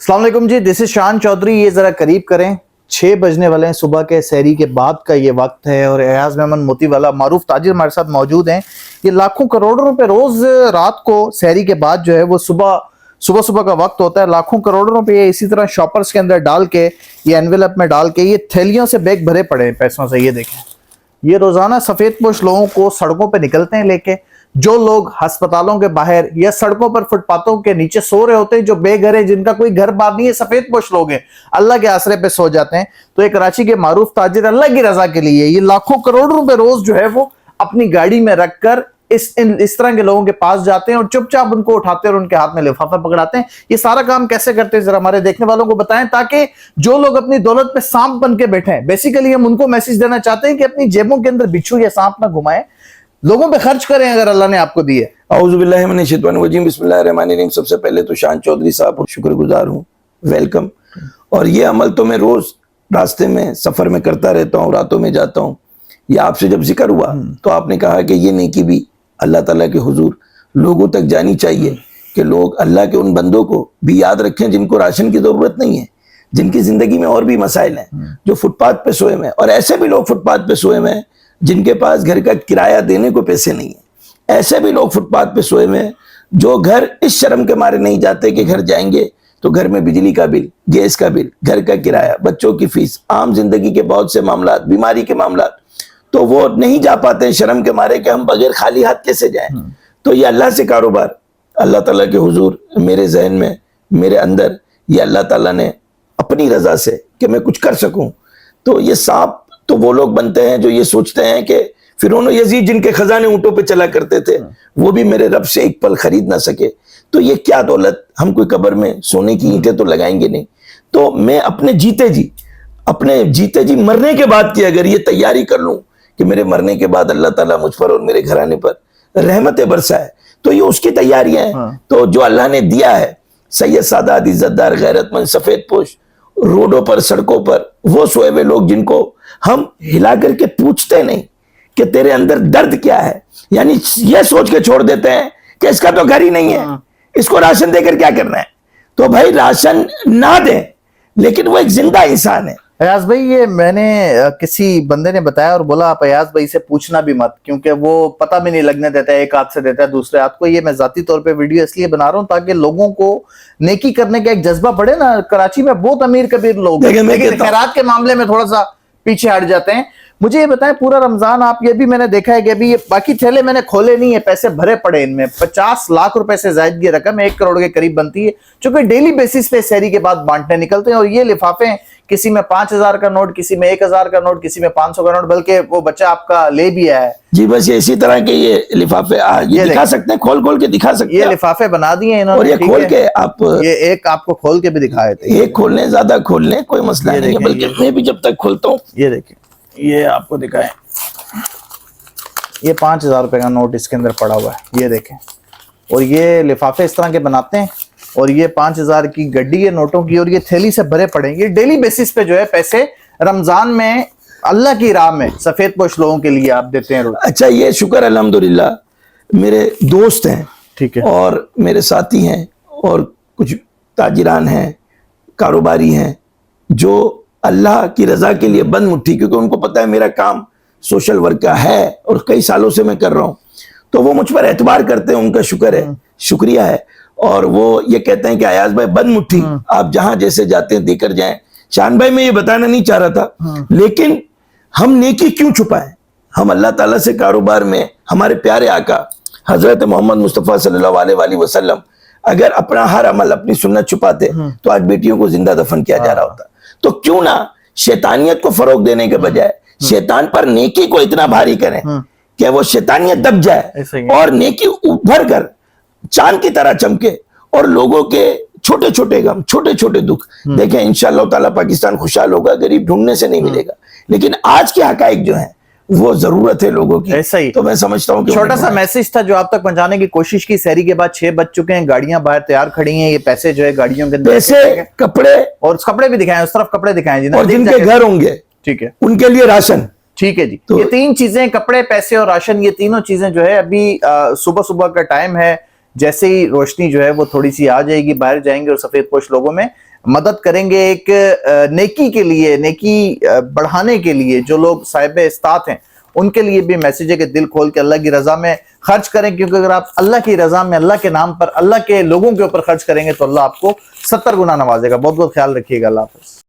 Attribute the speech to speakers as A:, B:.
A: अस्सलाम वालेकुम जी, this is शान चौधरी। ये जरा करीब करें, 6 बजने वाले हैं सुबह के, सहरी के बाद का ये वक्त है और एयाज मेमन मोतीवाला मारूफ ताजिर हमारे साथ मौजूद हैं। ये लाखों करोड़ों रुपए रोज रात को सहरी के बाद जो है वो सुबह का वक्त होता है, लाखों करोड़ों रुपए इसी तरह शॉपर्स के अंदर डाल के, ये एनवेलप में डाल के, ये थैलियों से बैग भरे पड़े हैं पैसों से। ये देखें, ये रोजाना सफेद पोश लोगों को सड़कों पे निकलते हैं लेके, जो लोग अस्पतालों के बाहर या सड़कों पर फुटपाथों के नीचे सो रहे होते हैं, जो बेघर है, जिनका कोई घर बार नहीं है, सफेद पोश लोग हैं, अल्लाह के आसरे पे सो जाते हैं। तो एक कराची के मारूफ ताजिर अल्लाह की रजा के लिए ये लाखों करोड़ रुपए रोज जो है वो अपनी गाड़ी में रखकर इस तरह के लोगों के पास जाते हैं और चुपचाप उनको उठाते हैं और उनके हाथ में लिफाफा पकड़ाते हैं। ये सारा काम कैसे करते हैं जरा हमारे देखने वालों को बताएं, ताकि जो लोग अपनी दौलत पे सांप बन के बैठे हैं, बेसिकली हम उनको मैसेज देना चाहते हैं कि अपनी जेबों के अंदर बिच्छू या सांप ना घुमाएं, लोगों पे खर्च करें अगर अल्लाह ने आपको दी है।
B: औज़ुबिल्लाहि मिनश्शैतानिर्रजीम, बिस्मिल्लाहिर्रहमानिर्रहीम। सबसे पहले तो शान चौधरी साहब शुक्रगुजार हूँ, वेलकम। और ये अमल तो मैं रोज रास्ते में सफर में करता रहता हूँ, रातों में जाता हूँ। ये आपसे जब जिक्र हुआ तो आपने कहा कि ये नेकी भी अल्लाह ताला के हुजूर लोगों तक जानी चाहिए, कि लोग अल्लाह के उन बंदों को भी याद रखें जिनको राशन की जरूरत नहीं है, जिनकी जिंदगी में और भी मसाइल हैं, जो फुटपाथ पे सोए हुए हैं। और ऐसे भी लोग फुटपाथ पे सोए हुए हैं जिनके पास घर का किराया देने को पैसे नहीं है। ऐसे भी लोग फुटपाथ पे सोए हुए हैं जो घर इस शर्म के मारे नहीं जाते कि घर जाएंगे तो घर में बिजली का बिल, गैस का बिल, घर का किराया, बच्चों की फीस, आम जिंदगी के बहुत से मामला, बीमारी के मामला, तो वो नहीं जा पाते हैं शर्म के मारे कि हम बगैर खाली हाथ कैसे जाएं। तो ये अल्लाह से कारोबार, अल्लाह ताला के हुजूर मेरे जहन में, मेरे अंदर, ये अल्लाह ताला ने अपनी रजा से कि मैं कुछ कर सकूं। तो ये सांप तो वो लोग बनते हैं जो ये सोचते हैं कि फिरौन और यजीद जिनके खजाने ऊंटों पे चला करते थे, वो भी मेरे रब से एक पल खरीद ना सके। तो ये क्या दौलत, हम कोई कब्र में सोने की ईंटें तो लगाएंगे नहीं। तो मैं अपने जीते जी मरने के बाद की अगर ये तैयारी कर लूं कि मेरे मरने के बाद अल्लाह ताला मुझ पर और मेरे घराने पर रहमतें बरसाए, तो ये उसकी तैयारियां हैं। तो जो अल्लाह ने दिया है, सैयद सादात, इज्जतदार, गैरतमंद, सफेद पोश, रोडों पर, सड़कों पर वो सोए हुए लोग जिनको हम हिला करके पूछते नहीं कि तेरे अंदर दर्द क्या है, यानी ये सोच के छोड़ देते हैं कि इसका तो घर ही नहीं है, इसको राशन देकर क्या करना है। तो भाई राशन ना दें, लेकिन वो एक जिंदा इंसान है।
A: अयाज भाई, ये मैंने किसी बंदे ने बताया और बोला आप अयाज भाई से पूछना भी मत, क्योंकि वो पता भी नहीं लगने देता है, एक हाथ से देता है दूसरे हाथ को। ये मैं जाती तौर पे वीडियो इसलिए बना रहा हूँ ताकि लोगों को नेकी करने का एक जज्बा बढ़े ना। कराची में बहुत अमीर कबीर लोग हैं, लेकिन खैरात के मामले में थोड़ा सा पीछे हट जाते हैं। मुझे ये बताएं, पूरा रमजान आप, ये भी मैंने देखा है कि अभी ये बाकी थैले मैंने खोले नहीं है, पैसे भरे पड़े इनमें, 50 लाख रुपए से ज्यादा की रकम 1 करोड़ के करीब बनती है, जो डेली बेसिस पे सहरी के बाद बांटने निकलते हैं। और ये लिफाफे, किसी में 5000 का नोट, किसी में 1000 का नोट, किसी में 500 का नोट, बल्कि वो बच्चा आपका ले भी आया है
B: जी। बस ये इसी तरह के ये लिफाफे ये दिखा सकते हैं, खोल के दिखा सकते हैं।
A: ये लिफाफे बना दिए इन्होंने,
B: और ये खोल के आप,
A: ये एक आपको खोल के भी दिखाए थे।
B: एक खोलने, ज्यादा खोलने कोई मसला नहीं है, बल्कि मैं भी जब तक खोलता हूँ,
A: ये देखिए, ये आपको दिखाएं, ये 5000 रुपए का नोट इसके अंदर पड़ा हुआ है, ये देखें। और ये लिफाफे इस तरह के बनाते हैं, और ये 5000 की गड्डी है नोटों की, और ये थैली से भरे पड़े। ये डेली बेसिस पे जो है पैसे रमजान में अल्लाह की राह में सफेद पोश लोगों के लिए आप देते हैं रोज।
B: अच्छा, ये शुक्र अल्हम्दुलिल्लाह मेरे दोस्त हैं,
A: ठीक है,
B: और मेरे साथी हैं, और कुछ ताजिरान हैं, कारोबारी हैं, जो अल्लाह की रजा के लिए बंद मुट्ठी, क्योंकि उनको पता है मेरा काम सोशल वर्क का है और कई सालों से मैं कर रहा हूं, तो वो मुझ पर एतबार करते हैं, उनका शुक्र है, शुक्रिया है। और वो ये कहते हैं कि अयाज भाई बंद मुट्ठी, आप जहां जैसे जाते हैं देकर जाएं। शान भाई, मैं ये बताना नहीं चाह रहा था, लेकिन हम नेकी क्यों छुपाएं? हम अल्लाह ताला से कारोबार में, हमारे प्यारे आका हजरत मोहम्मद मुस्तफ़ा सल्लल्लाहु अलैहि वसल्लम अगर अपना हर अमल, अपनी सुन्नत छुपाते तो आज बेटियों को जिंदा दफन किया जा रहा होता। तो क्यों ना शैतानियत को फरोग देने के बजाय शैतान पर नेकी को इतना भारी करें कि वो शैतानियत दब जाए और नेकी उभर कर चांद की तरह चमके, और लोगों के छोटे छोटे गम, छोटे छोटे दुख देखें। इंशाअल्लाह ताला पाकिस्तान खुशहाल होगा, गरीब ढूंढने से नहीं मिलेगा, लेकिन आज के हकाइक जो है वो जरूरत है लोगों की।
A: ऐसा ही
B: तो मैं समझता हूँ कि
A: छोटा सा मैसेज था जो आप तक पहुंचाने की कोशिश की। सहरी के बाद 6 बज चुके हैं, गाड़ियां बाहर तैयार खड़ी हैं, ये पैसे जो है गाड़ियों के अंदर,
B: पैसे, कपड़े,
A: और कपड़े भी दिखाएं, उस तरफ कपड़े दिखाएं जी,
B: और जिनके घर होंगे,
A: ठीक है,
B: उनके लिए राशन,
A: ठीक है जी।
B: तो
A: ये 3 चीजें, कपड़े, पैसे और राशन, ये तीनों चीजें जो है अभी सुबह सुबह का टाइम है, جیسے ہی روشنی جو ہے وہ تھوڑی سی آ جائے گی، باہر جائیں گے اور سفید پوش لوگوں میں مدد کریں گے ایک نیکی کے لیے، نیکی بڑھانے کے لیے. جو لوگ صاحب استطاعت ہیں ان کے لیے بھی میسیج ہے کہ دل کھول کے اللہ کی رضا میں خرچ کریں، کیونکہ اگر آپ اللہ کی رضا میں اللہ کے نام پر اللہ کے لوگوں کے اوپر خرچ کریں گے تو اللہ آپ کو 70 گنا نوازے گا. بہت بہت خیال رکھیے گا. اللہ حافظ.